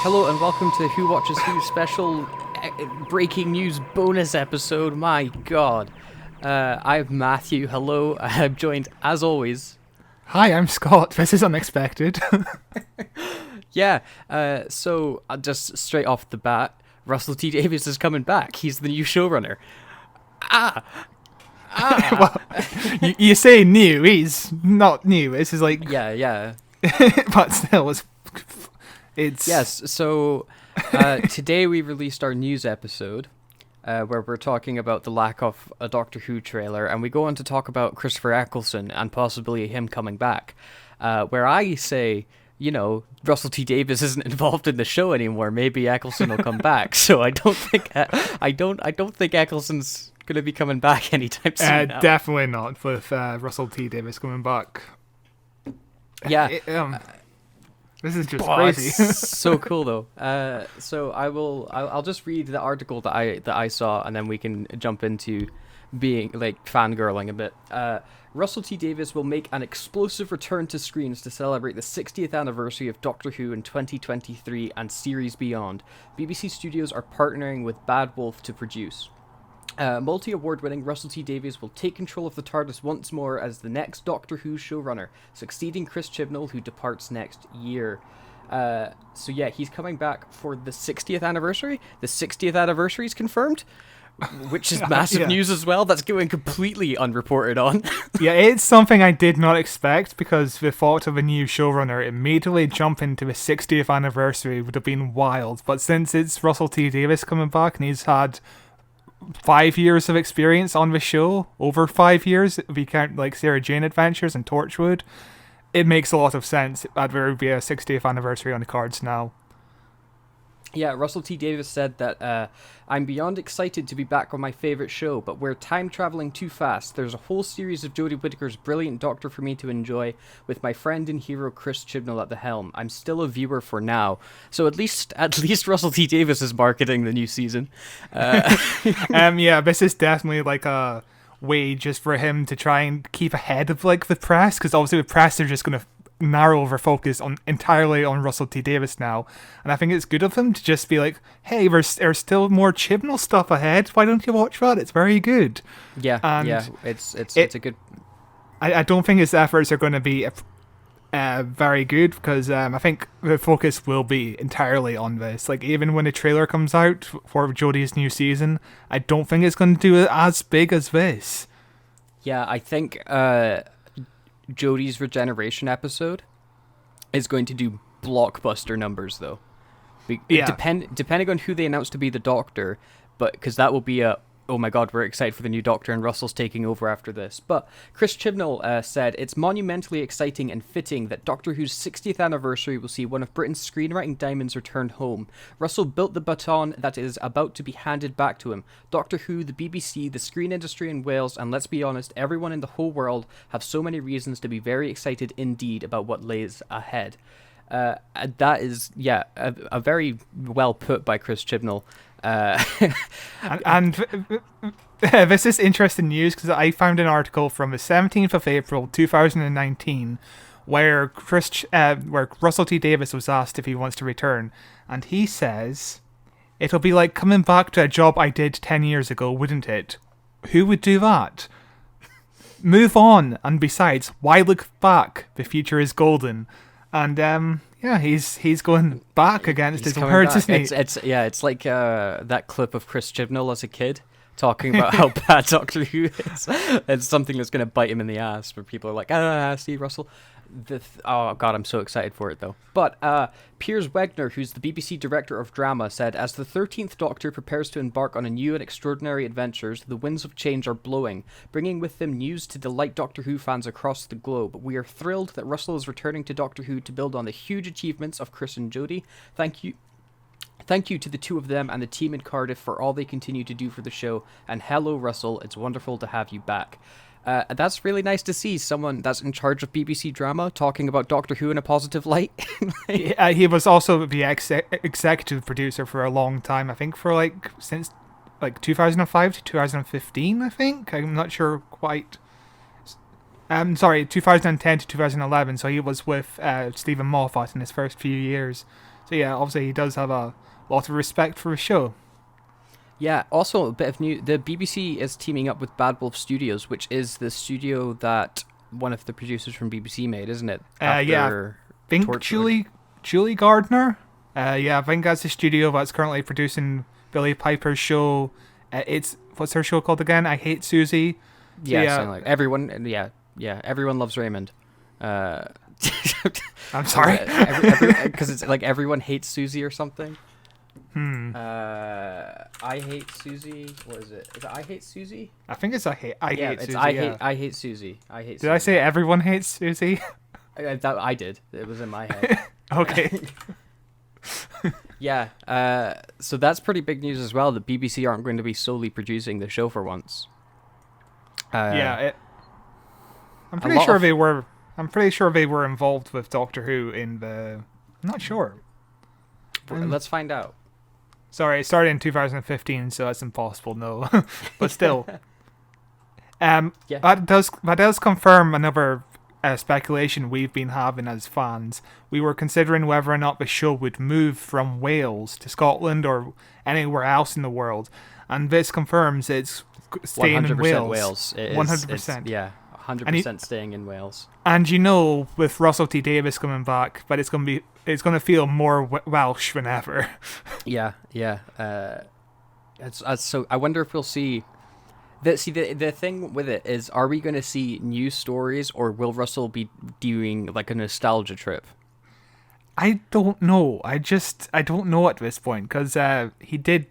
Hello and welcome to Who Watches Who special breaking news bonus episode. My God. I'm Matthew. Hello. I'm joined, as always. Hi, I'm Scott. This is unexpected. Yeah, so just straight off the bat, Russell T Davies is coming back. He's the new showrunner. Well, you say new. He's not new. This is like... Yeah. But still, it's... Yes, so today we released our news episode where we're talking about the lack of a Doctor Who trailer, and we go on to talk about Christopher Eccleston and possibly him coming back. Where I say, you know, Russell T Davies isn't involved in the show anymore. Maybe Eccleston will come back. So I don't think I don't think Eccleston's gonna be coming back anytime soon. Definitely not with Russell T Davies coming back. Yeah. This is just crazy. crazy. So cool though. So I'll just read the article that I saw, and then we can jump into being like fangirling a bit. Russell T Davies will make an explosive return to screens to celebrate the 60th anniversary of Doctor Who in 2023 and series beyond. BBC Studios are partnering with Bad Wolf to produce. Multi-award-winning Russell T Davies will take control of the TARDIS once more as the next Doctor Who showrunner, succeeding Chris Chibnall, who departs next year. So yeah, he's coming back for the 60th anniversary. The 60th anniversary is confirmed, which is massive news as well. That's going completely unreported on. Yeah, it's something I did not expect, because the thought of a new showrunner immediately jumping to the 60th anniversary would have been wild. But since it's Russell T Davies coming back and he's had 5 years of experience on the show, over 5 years, if we count like Sarah Jane Adventures and Torchwood, it makes a lot of sense that there would be a 60th anniversary on the cards now. Yeah, Russell T Davies said that, I'm beyond excited to be back on my favourite show, but we're time-travelling too fast. There's a whole series of Jodie Whittaker's brilliant Doctor for me to enjoy, with my friend and hero Chris Chibnall at the helm. I'm still a viewer for now. So at least Russell T Davies is marketing the new season. Yeah, this is definitely like a way just for him to try and keep ahead of like the press, because obviously the press are just going to narrow their focus entirely on Russell T Davies now, and I think it's good of him to just be like, hey, there's still more Chibnall stuff ahead, why don't you watch that, it's very good. It's a good... I don't think his efforts are going to be very good, because I think the focus will be entirely on this. Like, even when the trailer comes out for Jodie's new season, I don't think it's going to do it as big as this. Yeah, I think Jodie's regeneration episode is going to do blockbuster numbers, though. Depending on who they announce to be the Doctor, but because that will be oh my God, we're excited for the new Doctor, and Russell's taking over after this. But Chris Chibnall said, it's monumentally exciting and fitting that Doctor Who's 60th anniversary will see one of Britain's screenwriting diamonds return home. Russell built the baton that is about to be handed back to him. Doctor Who, the BBC, the screen industry in Wales, and let's be honest, everyone in the whole world have so many reasons to be very excited indeed about what lays ahead. That is, a very well put by Chris Chibnall. And this is interesting news, because I found an article from the 17th of April 2019 where Russell T Davies was asked if he wants to return, and he says, it'll be like coming back to a job I did 10 years ago, wouldn't it? Who would do that? Move on, and besides, why look back? The future is golden. And he's going back against his words, isn't he? It's like that clip of Chris Chibnall as a kid talking about how bad Doctor Who is. It's something that's going to bite him in the ass, where people are like, see, Russell. Oh God, I'm so excited for it though. But Piers Wegner, who's the BBC director of drama, said, as the 13th Doctor prepares to embark on a new and extraordinary adventures, the winds of change are blowing, bringing with them news to delight Doctor Who fans across the globe. We are thrilled that Russell is returning to Doctor Who to build on the huge achievements of Chris and Jodie. Thank you to the two of them and the team in Cardiff for all they continue to do for the show. And hello, Russell. It's wonderful to have you back. That's really nice to see someone that's in charge of BBC drama talking about Doctor Who in a positive light. He was also the executive producer for a long time, I think since 2005 to 2015, I think. I'm not sure quite. 2010 to 2011, so he was with Stephen Moffat in his first few years. So yeah, obviously he does have a lot of respect for his show. Yeah, also a bit of news. The BBC is teaming up with Bad Wolf Studios, which is the studio that one of the producers from BBC made, isn't it? Yeah, I think Julie Gardner. I think that's the studio that's currently producing Billy Piper's show. What's her show called again? I Hate Susie. So, Yeah, something like everyone. Yeah, everyone loves Raymond. I'm sorry, because it's like everyone hates Susie or something. I hate Susie. What is it? Is it I hate Susie? I think it's I hate Susie. I hate Susie. Did I say everyone hates Susie? I did. It was in my head. Okay. Yeah. So that's pretty big news as well. The BBC aren't going to be solely producing the show for once. I'm pretty sure they were. I'm pretty sure they were involved with Doctor Who in the. I'm not sure. Let's find out. Sorry, it started in 2015, so that's impossible. No, but still. Yeah. That does confirm another speculation we've been having as fans. We were considering whether or not the show would move from Wales to Scotland or anywhere else in the world, and this confirms it's staying in Wales. 100%. Yeah, 100% staying in Wales. And with Russell T Davies coming back, but it's going to feel more Welsh than ever. Yeah. It's so. I wonder if we'll see. The thing with it is, are we going to see new stories, or will Russell be doing like a nostalgia trip? I don't know. I don't know at this point, because he did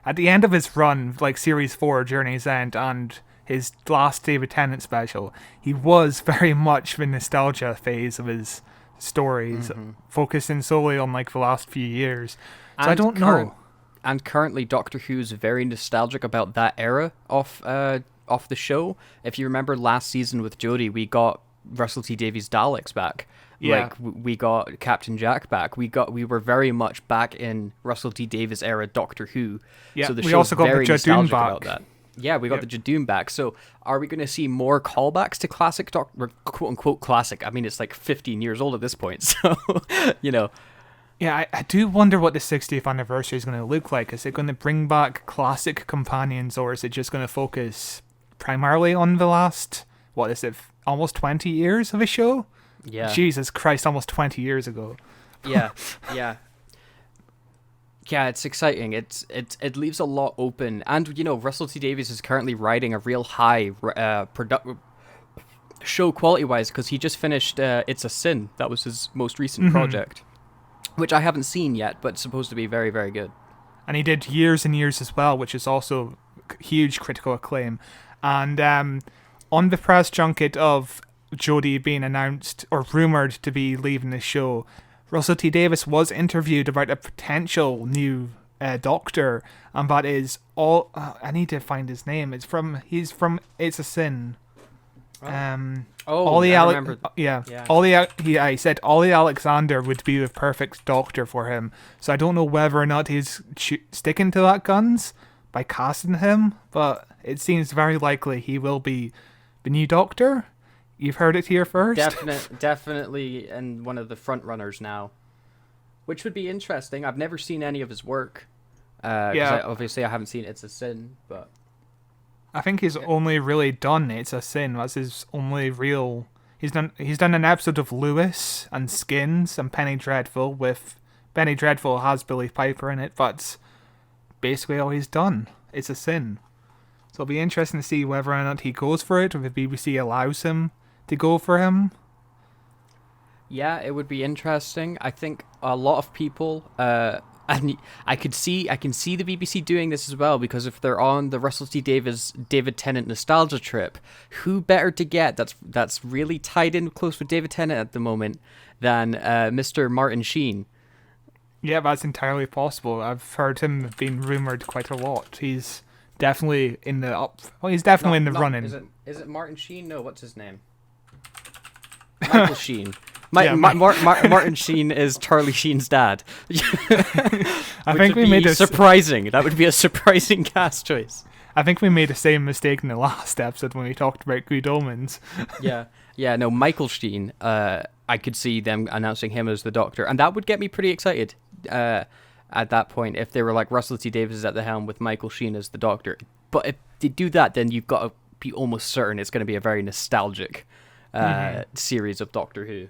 at the end of his run, like Series 4, Journey's End, and his last David Tennant special, he was very much the nostalgia phase of his stories, focusing solely on like the last few years. So I don't know. And currently, Doctor Who's very nostalgic about that era of the show. If you remember last season with Jodie, we got Russell T Davies' Daleks back. Yeah. Like we got Captain Jack back. We were very much back in Russell T Davies era Doctor Who. Yeah. So the we show's also got very the Jadoon nostalgic back. about that. Yeah, we got the Jadoon back. So are we going to see more callbacks to classic quote unquote classic? I mean, it's like 15 years old at this point. So Yeah, I do wonder what the 60th anniversary is going to look like. Is it going to bring back classic companions, or is it just going to focus primarily on the last, what is it, almost 20 years of a show? Yeah. Jesus Christ, almost 20 years ago. Yeah. Yeah, it's exciting. It leaves a lot open. And, Russell T Davies is currently riding a real high show quality-wise, because he just finished It's a Sin. That was his most recent project, which I haven't seen yet, but it's supposed to be very, very good. And he did Years and Years as well, which is also huge critical acclaim. And on the press junket of Jodie being announced or rumoured to be leaving the show, Russell T Davies was interviewed about a potential new Doctor, and that is all. I need to find his name. He's from It's a Sin. I remember. Yeah. He said Ollie Alexander would be the perfect Doctor for him. So I don't know whether or not he's sticking to that guns by casting him, but it seems very likely he will be the new Doctor. You've heard it here first. Definitely, and one of the front runners now, which would be interesting. I've never seen any of his work. Obviously I haven't seen It's a Sin, but I think he's only really done It's a Sin. That's his only real. He's done an episode of Lewis and Skins and Penny Dreadful. With Penny Dreadful has Billy Piper in it, but basically all he's done. It's a Sin. So it'll be interesting to see whether or not he goes for it, or if the BBC allows him to go for him. Yeah, it would be interesting. I think a lot of people, and I can see the BBC doing this as well, because if they're on the Russell T Davies, David Tennant nostalgia trip, who better to get that's really tied in close with David Tennant at the moment than Mr. Martin Sheen? Yeah, that's entirely possible. I've heard him being rumoured quite a lot. He's definitely in the he's definitely in the running. Is it Martin Sheen? No, what's his name? Michael Sheen. Martin Sheen is Charlie Sheen's dad. I think we made surprising. That would be a surprising cast choice. I think we made the same mistake in the last episode when we talked about Good Omens. Yeah. No, Michael Sheen. I I could see them announcing him as the Doctor, and that would get me pretty excited. At that point, if they were like Russell T Davies is at the helm with Michael Sheen as the Doctor. But if they do that, then you've got to be almost certain it's going to be a very nostalgic series of Doctor Who.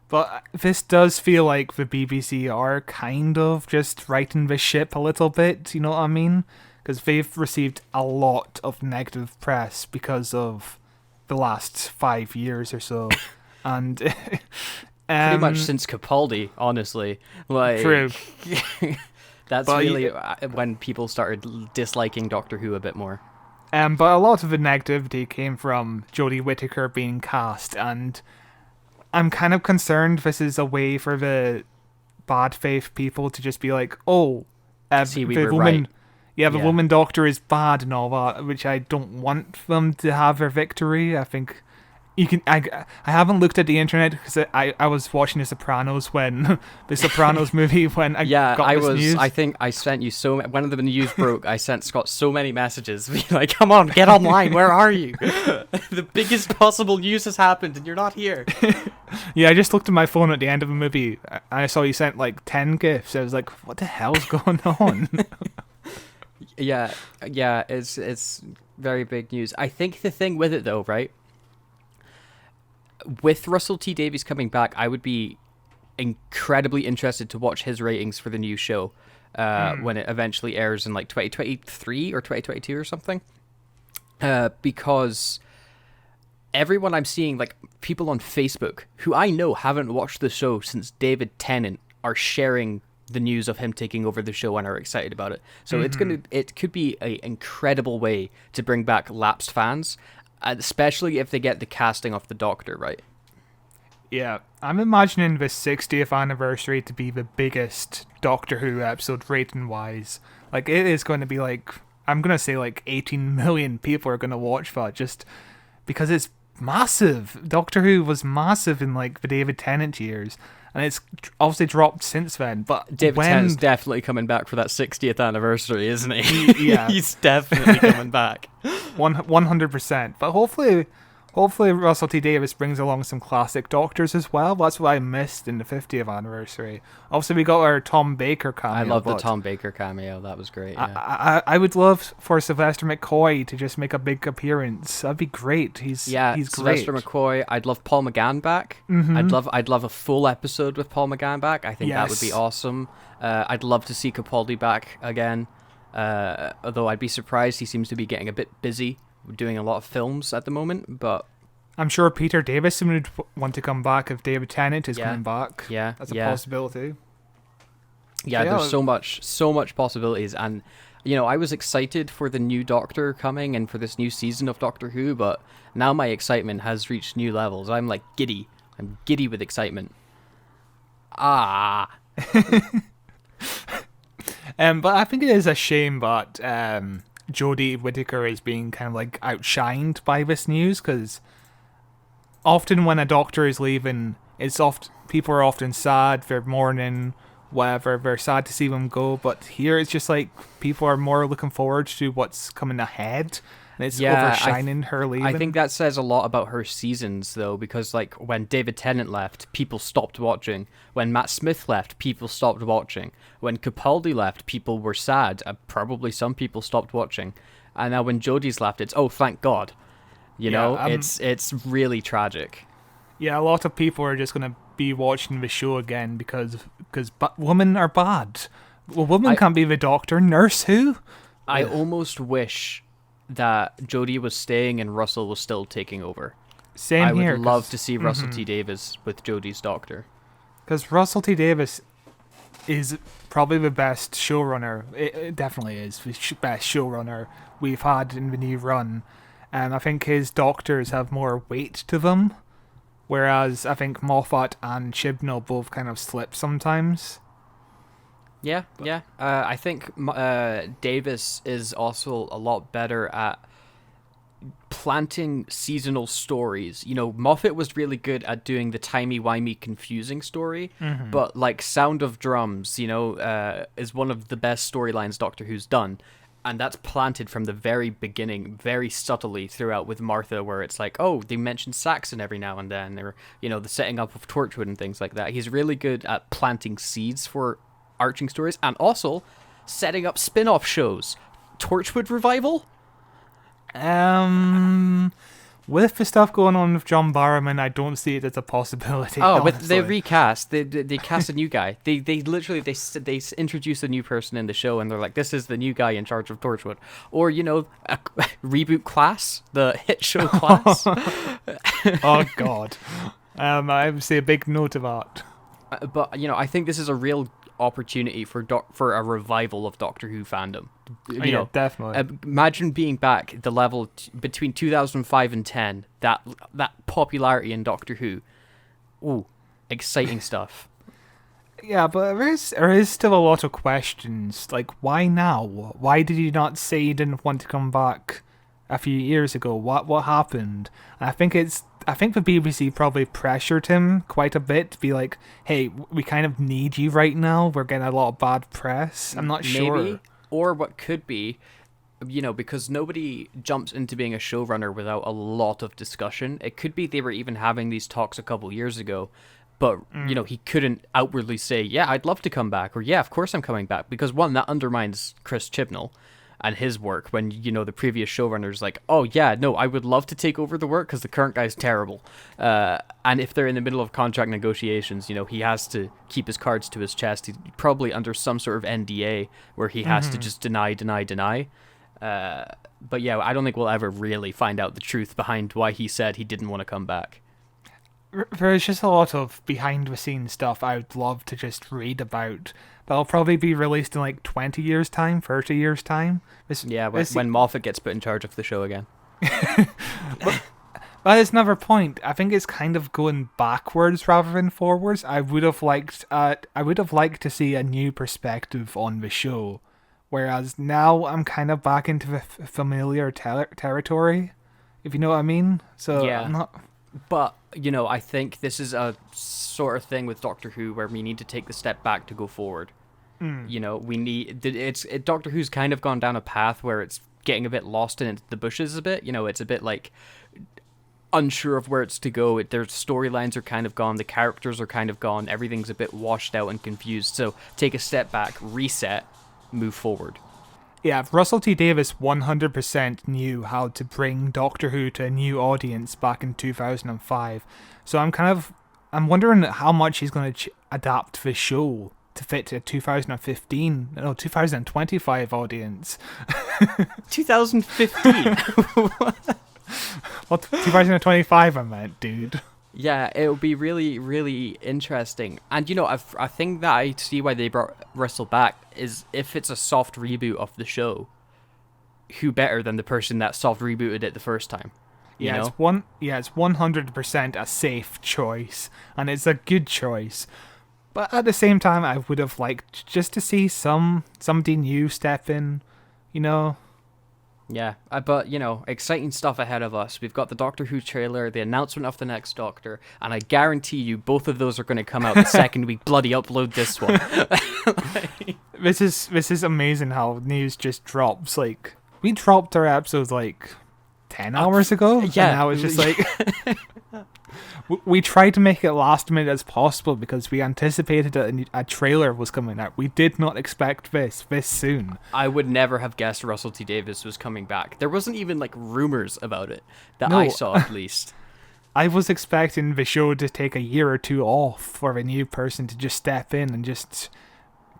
But this does feel like the BBC are kind of just righting the ship a little bit, you know what I mean? Because they've received a lot of negative press because of the last 5 years or so. And pretty much since Capaldi, honestly. Like, true. That's really when people started disliking Doctor Who a bit more. But a lot of the negativity came from Jodie Whittaker being cast, and I'm kind of concerned this is a way for the bad faith people to just be like, oh, See, we the were woman, right. the woman Doctor is bad and all that, which I don't want them to have their victory. I think you can. I haven't looked at the internet because I was watching The Sopranos when the Sopranos movie when I got this news. I think I sent you when the news broke. I sent Scott so many messages, being like, "Come on, get online. Where are you? The biggest possible news has happened, and you're not here." Yeah, I just looked at my phone at the end of the movie. I saw you sent like 10 gifs. I was like, "What the hell's going on?" Yeah, it's very big news. I think the thing with it though, right? With Russell T Davies coming back, I would be incredibly interested to watch his ratings for the new show when it eventually airs in like 2023 or 2022 or something. Because everyone I'm seeing, like people on Facebook who I know haven't watched the show since David Tennant, are sharing the news of him taking over the show and are excited about it. So it could be an incredible way to bring back lapsed fans, especially if they get the casting of the Doctor right. Yeah, I'm imagining the 60th anniversary to be the biggest Doctor Who episode rating-wise. Like, it is going to be like, I'm going to say like 18 million people are going to watch that just because it's massive. Doctor Who was massive in like the David Tennant years, and it's obviously dropped since then. But David Tennant's definitely coming back for that 60th anniversary, isn't he? Yeah. He's definitely coming back. 100%. But hopefully Russell T Davies brings along some classic Doctors as well. That's what I missed in the 50th anniversary. Obviously, we got our Tom Baker cameo. I love the Tom Baker cameo. That was great. Yeah. I would love for Sylvester McCoy to just make a big appearance. That'd be great. He's Sylvester great. McCoy. I'd love Paul McGann back. I'd love a full episode with Paul McGann back. I think that would be awesome. I'd love to see Capaldi back again. Although I'd be surprised, he seems to be getting a bit busy doing a lot of films at the moment, but I'm sure Peter Davison would want to come back if David Tennant is coming back. Yeah, that's a possibility. Yeah, there's so much possibilities, and I was excited for the new Doctor coming and for this new season of Doctor Who, but now my excitement has reached new levels. I'm like giddy. I'm giddy with excitement. But I think it is a shame that Jodie Whittaker is being kind of like outshined by this news, because often when a Doctor is leaving, people are often sad, they're mourning, whatever, they're sad to see them go, but here it's just like people are more looking forward to what's coming ahead, and it's overshining her leaving. I think that says a lot about her seasons, though, because like when David Tennant left, people stopped watching. When Matt Smith left, people stopped watching. When Capaldi left, people were sad. Probably some people stopped watching. And now when Jodie's left, it's, oh, thank God. It's really tragic. Yeah, a lot of people are just going to be watching the show again because women are bad. Well, women can't be the Doctor. Nurse Who? I almost wish that Jodie was staying and Russell was still taking over. Same here. I would love to see Russell T Davies with Jodie's Doctor. Because Russell T Davies is probably the best showrunner. It definitely is the best showrunner we've had in the new run. And I think his Doctors have more weight to them. Whereas I think Moffat and Chibnall both kind of slip sometimes. Yeah. I think Davis is also a lot better at planting seasonal stories. Moffat was really good at doing the timey-wimey confusing story, but like Sound of Drums, is one of the best storylines Doctor Who's done. And that's planted from the very beginning, very subtly throughout with Martha, where it's like, oh, they mention Saxon every now and then, or, the setting up of Torchwood and things like that. He's really good at planting seeds for arching stories, and also setting up spin-off shows. Torchwood revival? With the stuff going on with John Barrowman, I don't see it as a possibility. Oh, but honestly. they recast. They cast a new guy. They literally they introduce a new person in the show, and they're like, this is the new guy in charge of Torchwood. Or reboot Class, the hit show Class. Oh God, I would say a big note of that. But I think this is a real opportunity for a revival of Doctor Who fandom. Definitely. Imagine being back at the level between 2005 and 10. That popularity in Doctor Who. Ooh, exciting stuff. Yeah, but there is still a lot of questions. Like, why now? Why did you not say you didn't want to come back a few years ago? What happened? And I think the BBC probably pressured him quite a bit to be like, hey, we kind of need you right now. We're getting a lot of bad press. I'm not sure. Maybe. Or what could be, because nobody jumps into being a showrunner without a lot of discussion. It could be they were even having these talks a couple years ago, but, he couldn't outwardly say, yeah, I'd love to come back, or yeah, of course I'm coming back. Because one, that undermines Chris Chibnall and his work when, the previous showrunner's like, oh yeah, no, I would love to take over the work because the current guy's terrible. And if they're in the middle of contract negotiations, he has to keep his cards to his chest. He's probably under some sort of NDA where he has to just deny. But yeah, I don't think we'll ever really find out the truth behind why he said he didn't want to come back. There's just a lot of behind-the-scenes stuff I would love to just read about. That'll probably be released in like 20 years' time, 30 years' time. When Moffat gets put in charge of the show again. But there's another point. I think it's kind of going backwards rather than forwards. I would have liked to see a new perspective on the show, whereas now I'm kind of back into the familiar territory, if you know what I mean. So yeah. I'm not. But, I think this is a sort of thing with Doctor Who where we need to take the step back to go forward. We need... Doctor Who's kind of gone down a path where it's getting a bit lost in the bushes a bit. It's a bit like unsure of where it's to go. Their storylines are kind of gone. The characters are kind of gone. Everything's a bit washed out and confused. So take a step back, reset, move forward. Yeah, Russell T Davies 100% knew how to bring Doctor Who to a new audience back in 2005. So I'm wondering how much he's going to adapt the show to fit a 2025 audience. 2015? Well, 2025 I meant, dude. Yeah, it'll be really, really interesting. And, a thing that I see why they brought Russell back is if it's a soft reboot of the show, who better than the person that soft rebooted it the first time? It's 100% a safe choice, and it's a good choice. But at the same time, I would have liked just to see somebody new step in, Yeah, but, exciting stuff ahead of us. We've got the Doctor Who trailer, the announcement of the next Doctor, and I guarantee you both of those are going to come out the second we bloody upload this one. This is amazing how news just drops. Like, we dropped our episodes, 10 hours ago, yeah. And now it's just we tried to make it last minute as possible because we anticipated a trailer was coming out. We did not expect this soon. I would never have guessed Russell T Davies was coming back. There wasn't even rumors about it that I saw, at least. I was expecting the show to take a year or two off for a new person to just step in and just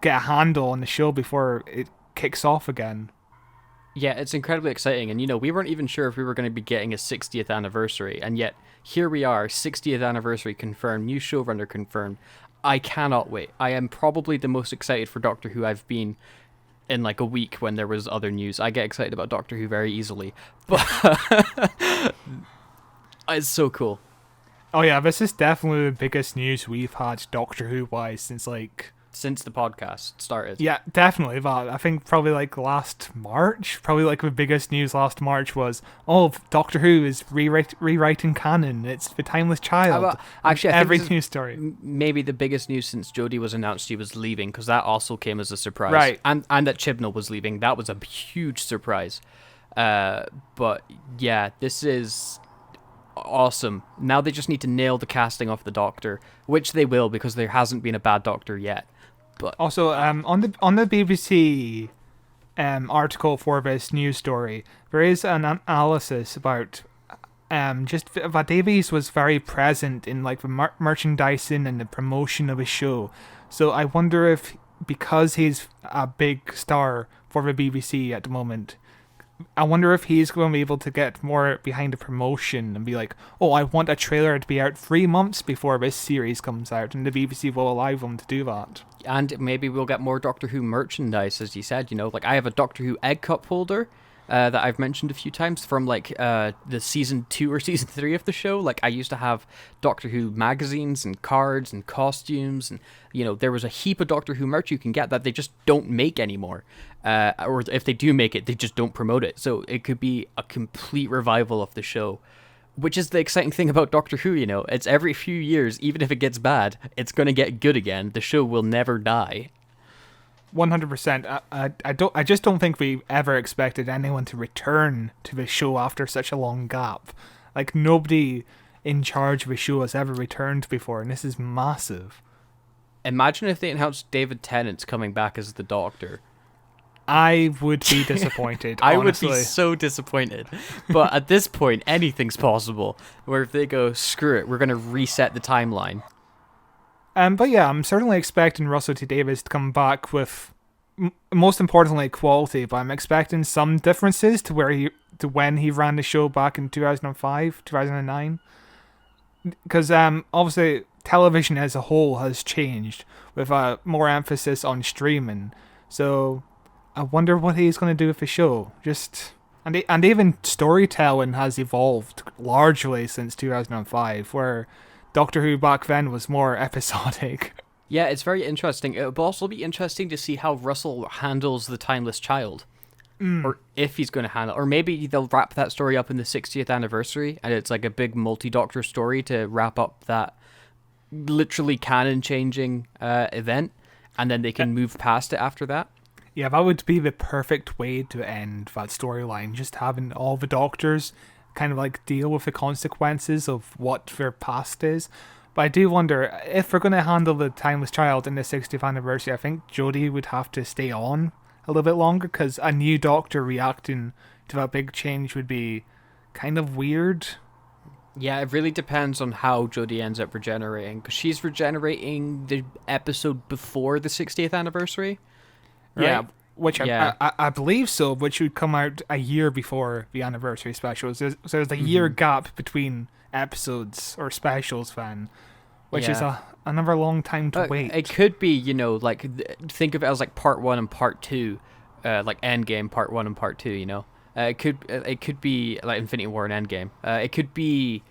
get a handle on the show before it kicks off again. Yeah, it's incredibly exciting. And, we weren't even sure if we were going to be getting a 60th anniversary. And yet, here we are, 60th anniversary confirmed, new showrunner confirmed. I cannot wait. I am probably the most excited for Doctor Who I've been in a week when there was other news. I get excited about Doctor Who very easily. But it's so cool. Oh yeah, this is definitely the biggest news we've had Doctor Who-wise since since the podcast started. Yeah, definitely. But I think probably like last March, probably like the biggest news last March was, oh, Doctor Who is rewriting canon. It's the Timeless Child. Actually, I every think news story. Maybe the biggest news since Jodie was announced she was leaving, because that also came as a surprise. Right. And that Chibnall was leaving. That was a huge surprise. But yeah, this is awesome. Now they just need to nail the casting of the Doctor, which they will, because there hasn't been a bad Doctor yet. But also, on the BBC article for this news story, there is an analysis about just that Davies was very present in like the merchandising and the promotion of his show. So I wonder if, because he's a big star for the BBC at the moment, I wonder if he's going to be able to get more behind the promotion and be like, oh, I want a trailer to be out 3 months before this series comes out, and the BBC will allow them to do that. And maybe we'll get more Doctor Who merchandise, as you said. You know, like I have a Doctor Who egg cup holder that I've mentioned a few times from like the season 2 or season 3 of the show. Like I used to have Doctor Who magazines and cards and costumes, and you know there was a heap of Doctor Who merch you can get that they just don't make anymore. Or if they do make it, they just don't promote it. So it could be a complete revival of the show, which is the exciting thing about Doctor Who. You know, it's every few years, even if it gets bad, it's going to get good again. The show will never die. 100%. I just don't think we ever expected anyone to return to the show after such a long gap. Like nobody in charge of the show has ever returned before, and this is massive. Imagine if they announced David Tennant's coming back as the Doctor. I would be disappointed. I honestly. would be so disappointed. But at this point, anything's possible. Where if they go, screw it, we're going to reset the timeline. But yeah, I'm certainly expecting Russell T Davies to come back with, most importantly, quality. But I'm expecting some differences to when he ran the show back in 2005, 2009. Because obviously television as a whole has changed with more emphasis on streaming. So I wonder what he's going to do with the show. And even storytelling has evolved largely since 2005, where Doctor Who back then was more episodic. Yeah, it's very interesting. It will also be interesting to see how Russell handles the Timeless Child. Or if he's going to handle, or maybe they'll wrap that story up in the 60th anniversary, and it's like a big multi-Doctor story to wrap up that literally canon-changing event, and then they can move past it after that. Yeah, that would be the perfect way to end that storyline, just having all the Doctors kind of like deal with the consequences of what their past is. But I do wonder, if we're going to handle the Timeless Child in the 60th anniversary, I think Jodie would have to stay on a little bit longer, because a new Doctor reacting to that big change would be kind of weird. Yeah, it really depends on how Jodie ends up regenerating, because she's regenerating the episode before the 60th anniversary. Right? Yeah, which I believe so, which would come out a year before the anniversary special. So there's a year gap between episodes or specials then, which is another long time to wait. It could be, you know, like, think of it as like part 1 and part 2, like Endgame part 1 and part 2, you know? It could be like Infinity War and Endgame. It could be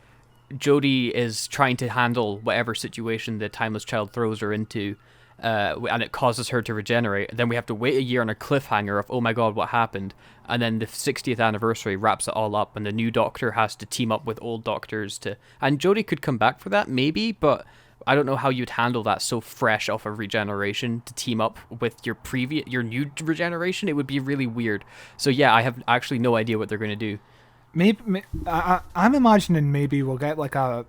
Jodie is trying to handle whatever situation the Timeless Child throws her into, and it causes her to regenerate. Then we have to wait a year on a cliffhanger of, oh my god, what happened? And then the 60th anniversary wraps it all up, and the new Doctor has to team up with old Doctors to... And Jodie could come back for that, maybe, but I don't know how you'd handle that so fresh off of regeneration to team up with your new regeneration. It would be really weird. So yeah, I have actually no idea what they're going to do. Maybe I'm imagining maybe we'll get like a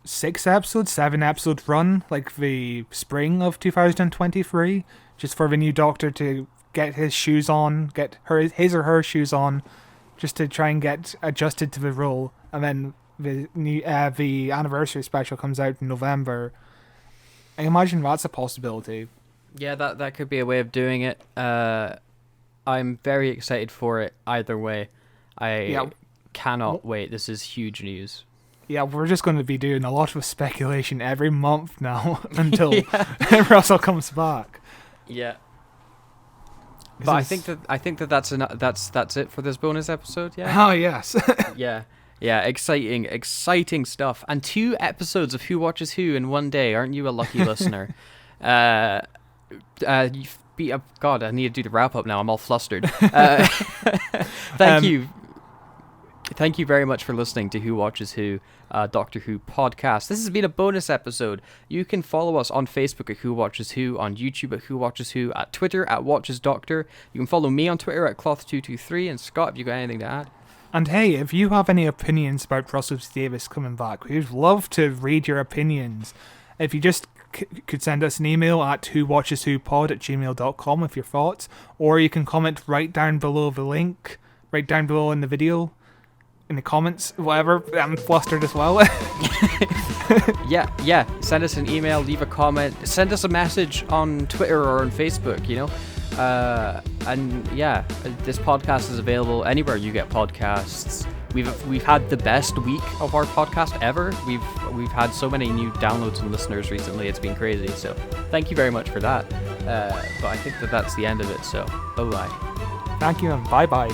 7 episode run, like the spring of 2023, just for the new Doctor to get his shoes on, get his or her shoes on, just to try and get adjusted to the role, and then the anniversary special comes out in November. I imagine that's a possibility. Yeah, that could be a way of doing it. I'm very excited for it either way. I cannot wait. This is huge news. Yeah, we're just going to be doing a lot of speculation every month now until Russell comes back. Yeah. But I think that's it for this bonus episode. Yeah. Oh yes. Yeah. Exciting stuff. And 2 episodes of Who Watches Who in one day. Aren't you a lucky listener? God, I need to do the wrap up now. I'm all flustered. Thank you very much for listening to Who Watches Who, Doctor Who podcast. This has been a bonus episode. You can follow us on Facebook at Who Watches Who, on YouTube at Who Watches Who, at Twitter at Watches Doctor. You can follow me on Twitter at Cloth223. And Scott, have you got anything to add? And hey, if you have any opinions about Russell T Davies coming back, we'd love to read your opinions. If you just could send us an email at whowatcheswhopod@gmail.com with your thoughts, or you can comment right down below the link, right down below in the video, in the comments, whatever. I'm flustered as well. Yeah. Send us an email, leave a comment, send us a message on Twitter or on Facebook, you know. And yeah, this podcast is available anywhere you get podcasts. We've had the best week of our podcast ever. We've had so many new downloads and listeners recently. It's been crazy. So thank you very much for that. But I think that's the end of it. So bye bye. Thank you and bye bye.